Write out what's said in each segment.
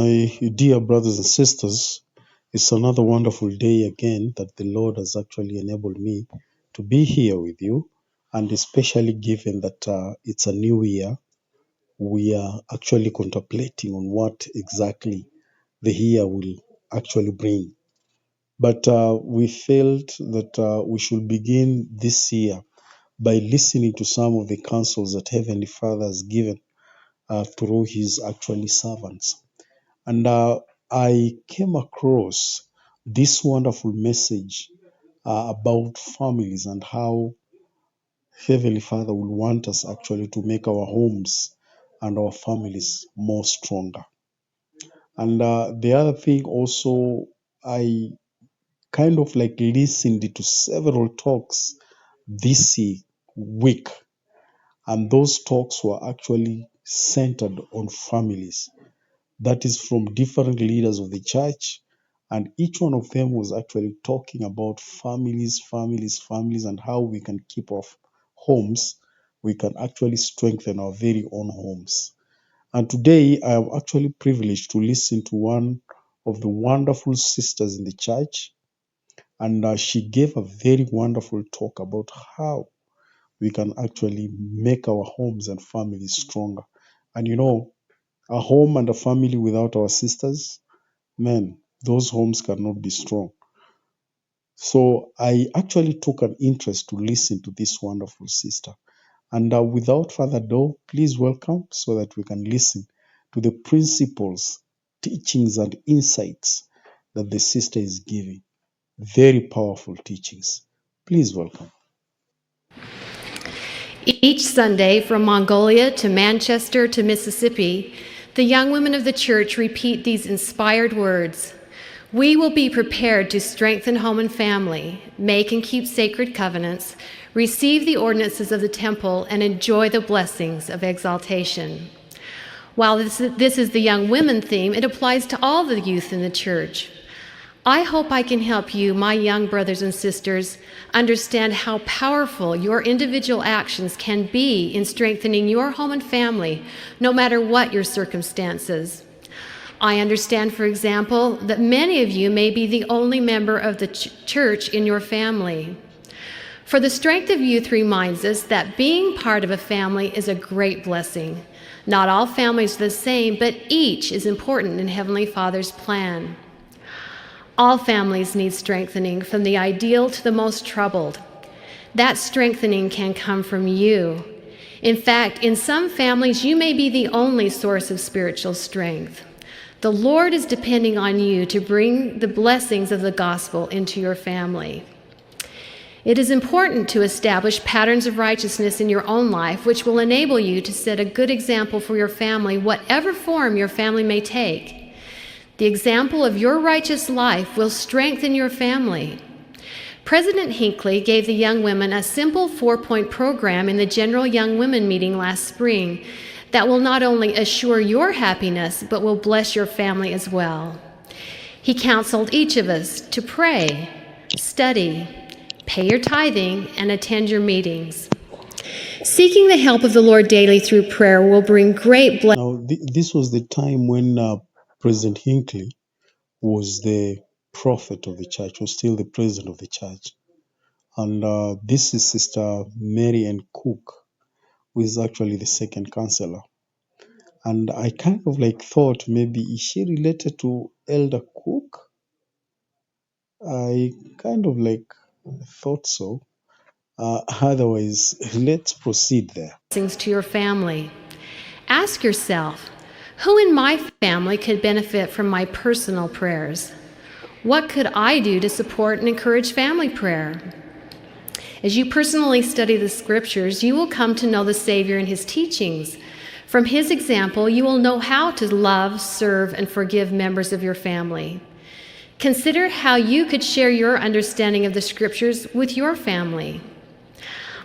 My dear brothers and sisters, it's another wonderful day again that the Lord has actually enabled me to be here with you. And especially given that it's a new year, we are actually contemplating on what exactly the year will actually bring. But we felt that we should begin this year by listening to some of the counsels that Heavenly Father has given through His actually servants. And I came across this wonderful message about families and how Heavenly Father will want us actually to make our homes and our families more stronger. And the other thing also, I kind of like listened to several talks this week, and those talks were actually centered on families. That is from different leaders of the church, and each one of them was actually talking about families, and how we can keep our homes. We can actually strengthen our very own homes. And today I am actually privileged to listen to one of the wonderful sisters in the church, and she gave a very wonderful talk about how we can actually make our homes and families stronger. And a home and a family without our sisters, man, those homes cannot be strong. So I actually took an interest to listen to this wonderful sister. And without further ado, please welcome so that we can listen to the principles, teachings, and insights that the sister is giving. Very powerful teachings. Please welcome. Each Sunday, from Mongolia to Manchester to Mississippi, the young women of the church repeat these inspired words. We will be prepared to strengthen home and family, make and keep sacred covenants, receive the ordinances of the temple, and enjoy the blessings of exaltation. While this is the young women theme, it applies to all the youth in the church. I hope I can help you, my young brothers and sisters, understand how powerful your individual actions can be in strengthening your home and family, no matter what your circumstances. I understand, for example, that many of you may be the only member of the church in your family. For the Strength of Youth reminds us that being part of a family is a great blessing. Not all families are the same, but each is important in Heavenly Father's plan. All families need strengthening, from the ideal to the most troubled. That strengthening can come from you. In fact, in some families, you may be the only source of spiritual strength. The Lord is depending on you to bring the blessings of the gospel into your family. It is important to establish patterns of righteousness in your own life, which will enable you to set a good example for your family, whatever form your family may take. The example of your righteous life will strengthen your family. President Hinckley gave the young women a simple 4-point program in the General Young Women meeting last spring that will not only assure your happiness, but will bless your family as well. He counseled each of us to pray, study, pay your tithing, and attend your meetings. Seeking the help of the Lord daily through prayer will bring great blessing. Now, this was the time when President Hinckley was the prophet of the church, was still the president of the church. And this is Sister Mary Ann Cook, who is actually the second counselor. And I kind of like thought, maybe is she related to Elder Cook? I kind of like thought so. Otherwise, let's proceed there. To your family. Ask yourself, who in my family could benefit from my personal prayers? What could I do to support and encourage family prayer? As you personally study the scriptures, you will come to know the Savior and his teachings. From his example, you will know how to love, serve, and forgive members of your family. Consider how you could share your understanding of the scriptures with your family.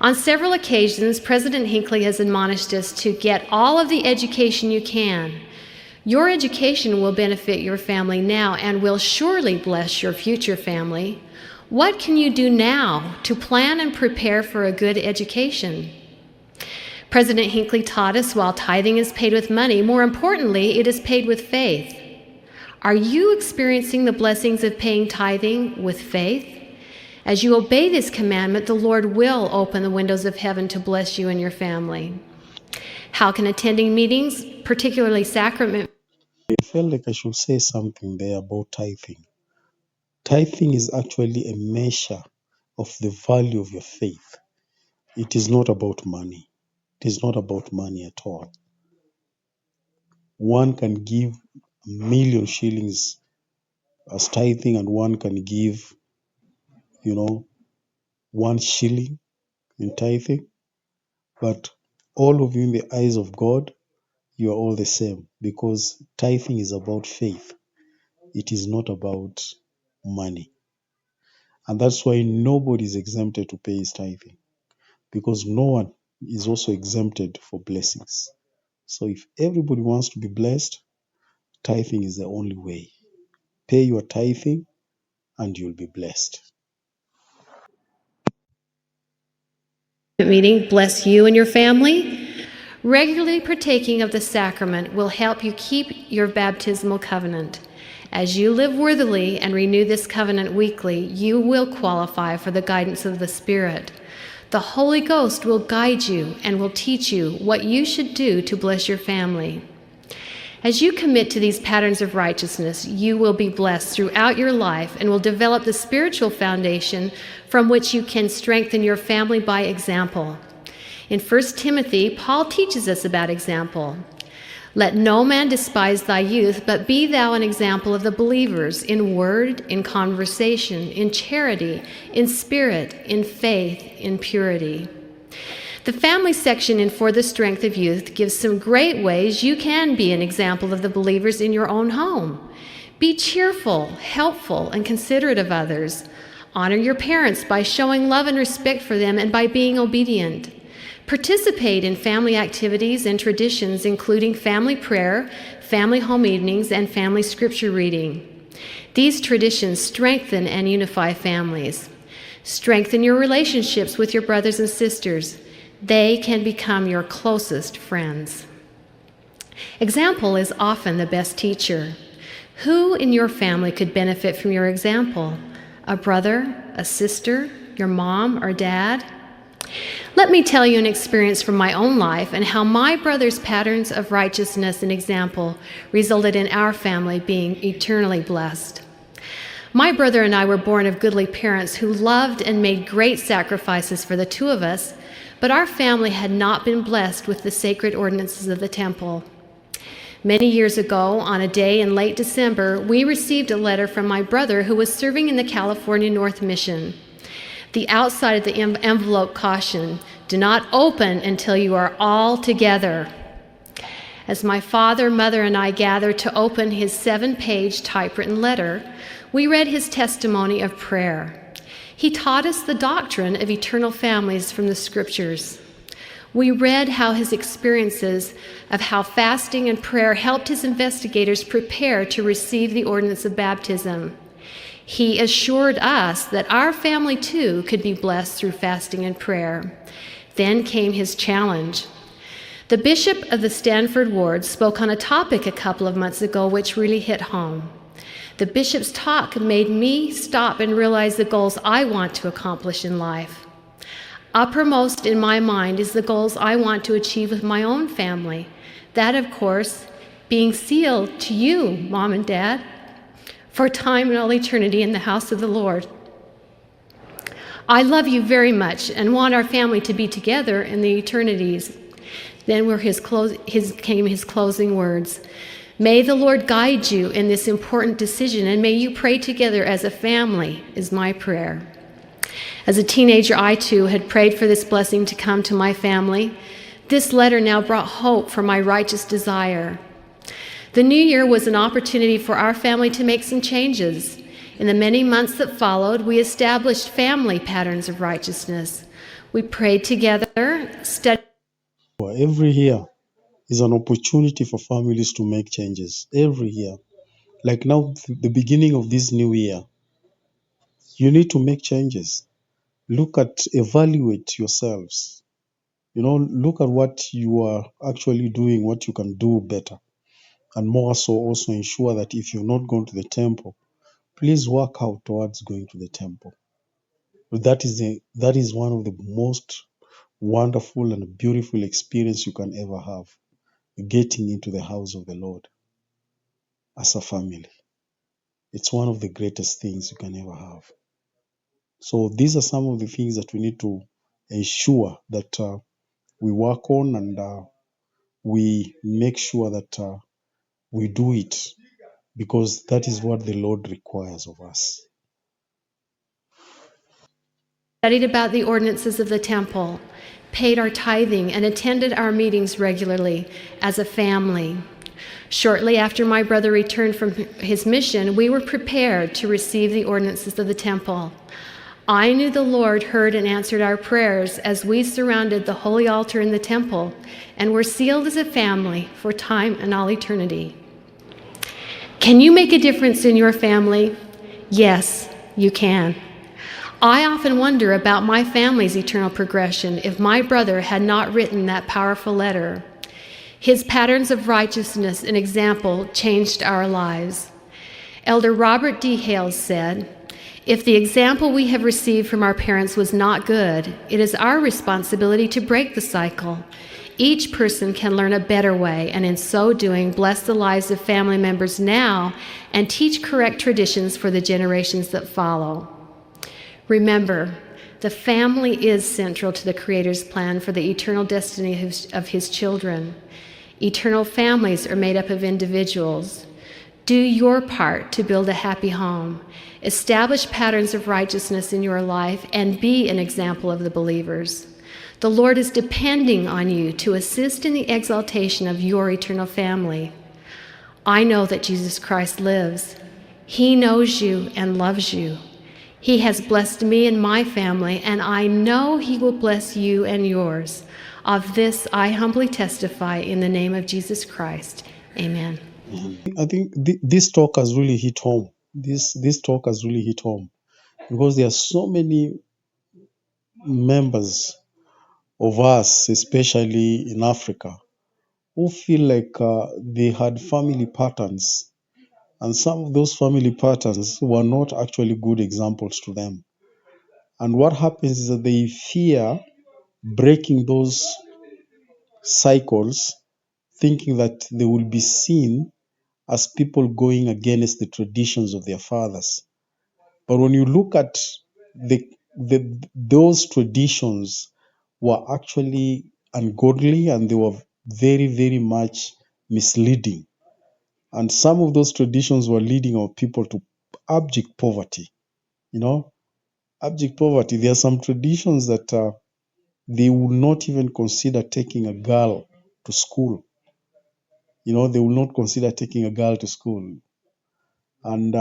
On several occasions, President Hinckley has admonished us to get all of the education you can. Your education will benefit your family now and will surely bless your future family. What can you do now to plan and prepare for a good education? President Hinckley taught us while tithing is paid with money, more importantly, it is paid with faith. Are you experiencing the blessings of paying tithing with faith? As you obey this commandment, the Lord will open the windows of heaven to bless you and your family. How can attending meetings, particularly sacrament? I felt like I should say something there about tithing. Tithing is actually a measure of the value of your faith. It is not about money. It is not about money at all. One can give 1,000,000 shillings as tithing, and one can give, 1 shilling in tithing. But all of you, in the eyes of God, you are all the same, because tithing is about faith. It is not about money. And that's why nobody is exempted to pay his tithing, because no one is also exempted for blessings. So if everybody wants to be blessed, tithing is the only way. Pay your tithing and you'll be blessed. Meeting bless you and your family. Regularly partaking of the sacrament will help you keep your baptismal covenant. As you live worthily and renew this covenant weekly, you will qualify for the guidance of the Spirit. The Holy Ghost will guide you and will teach you what you should do to bless your family. As you commit to these patterns of righteousness, you will be blessed throughout your life and will develop the spiritual foundation from which you can strengthen your family by example. In 1 Timothy, Paul teaches us about example. Let no man despise thy youth, but be thou an example of the believers in word, in conversation, in charity, in spirit, in faith, in purity. The family section in For the Strength of Youth gives some great ways you can be an example of the believers in your own home. Be cheerful, helpful, and considerate of others. Honor your parents by showing love and respect for them and by being obedient. Participate in family activities and traditions, including family prayer, family home evenings, and family scripture reading. These traditions strengthen and unify families. Strengthen your relationships with your brothers and sisters. They can become your closest friends. Example is often the best teacher. Who in your family could benefit from your example? A brother, a sister, your mom or dad? Let me tell you an experience from my own life and how my brother's patterns of righteousness and example resulted in our family being eternally blessed. My brother and I were born of goodly parents who loved and made great sacrifices for the two of us, but our family had not been blessed with the sacred ordinances of the temple. Many years ago, on a day in late December, we received a letter from my brother who was serving in the California North Mission. The outside of the envelope cautioned, "Do not open until you are all together." As my father, mother, and I gathered to open his 7-page typewritten letter, we read his testimony of prayer. He taught us the doctrine of eternal families from the scriptures. We read how his experiences of how fasting and prayer helped his investigators prepare to receive the ordinance of baptism. He assured us that our family too could be blessed through fasting and prayer. Then came his challenge. The bishop of the Stanford ward spoke on a topic a couple of months ago which really hit home. The bishop's talk made me stop and realize the goals I want to accomplish in life. Uppermost in my mind is the goals I want to achieve with my own family. That, of course, being sealed to you, Mom and Dad, for time and all eternity in the house of the Lord. I love you very much and want our family to be together in the eternities. Then were his closing words. May the Lord guide you in this important decision, and may you pray together as a family, is my prayer. As a teenager, I too had prayed for this blessing to come to my family. This letter now brought hope for my righteous desire. The new year was an opportunity for our family to make some changes. In the many months that followed, we established family patterns of righteousness. We prayed together, studied. Every year is an opportunity for families to make changes. Every year. Like now, the beginning of this new year, you need to make changes. Evaluate yourselves. Look at what you are actually doing, what you can do better. And more so, also ensure that if you've not gone to the temple, please work out towards going to the temple. That is one of the most wonderful and beautiful experience you can ever have, getting into the house of the Lord as a family. It's one of the greatest things you can ever have. So these are some of the things that we need to ensure that we work on, and we make sure that we do it, because that is what the Lord requires of us. Studied about the ordinances of the temple, paid our tithing, and attended our meetings regularly as a family. Shortly after my brother returned from his mission, we were prepared to receive the ordinances of the temple. I knew the Lord heard and answered our prayers as we surrounded the holy altar in the temple and were sealed as a family for time and all eternity. Can you make a difference in your family? Yes, you can. I often wonder about my family's eternal progression if my brother had not written that powerful letter. His patterns of righteousness and example changed our lives. Elder Robert D. Hales said, "If the example we have received from our parents was not good, it is our responsibility to break the cycle. Each person can learn a better way, and in so doing, bless the lives of family members now and teach correct traditions for the generations that follow." Remember, the family is central to the Creator's plan for the eternal destiny of His children. Eternal families are made up of individuals. Do your part to build a happy home. Establish patterns of righteousness in your life and be an example of the believers. The Lord is depending on you to assist in the exaltation of your eternal family. I know that Jesus Christ lives. He knows you and loves you. He has blessed me and my family, and I know He will bless you and yours. Of this I humbly testify in the name of Jesus Christ. Amen. I think this talk has really hit home. This talk has really hit home, because there are so many members of us, especially in Africa, who feel like they had family patterns, and some of those family patterns were not actually good examples to them. And what happens is that they fear breaking those cycles, thinking that they will be seen as people going against the traditions of their fathers. But when you look at those traditions were actually ungodly, and they were very, very much misleading. And some of those traditions were leading our people to abject poverty. Abject poverty. There are some traditions that they will not even consider taking a girl to school. They will not consider taking a girl to school. And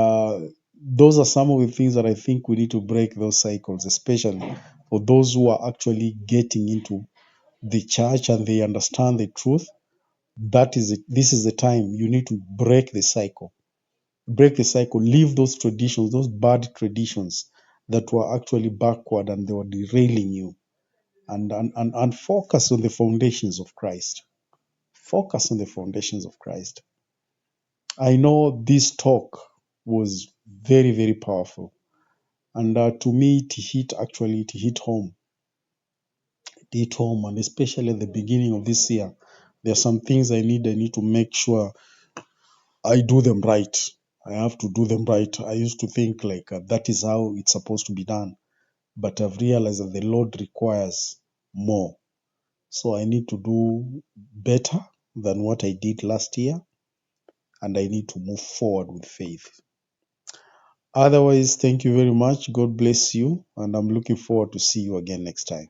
those are some of the things that I think we need to break those cycles, especially for those who are actually getting into the church and they understand the truth. This is the time you need to break the cycle. Break the cycle, leave those traditions, those bad traditions that were actually backward and they were derailing you, and focus on the foundations of Christ. Focus on the foundations of Christ. I know this talk was very, very powerful. And to me, it hit home. It hit home, and especially at the beginning of this year, there are some things I need to make sure I do them right. I have to do them right. I used to think like that is how it's supposed to be done. But I've realized that the Lord requires more. So I need to do better than what I did last year, and I need to move forward with faith. Otherwise, thank you very much. God bless you, and I'm looking forward to see you again next time.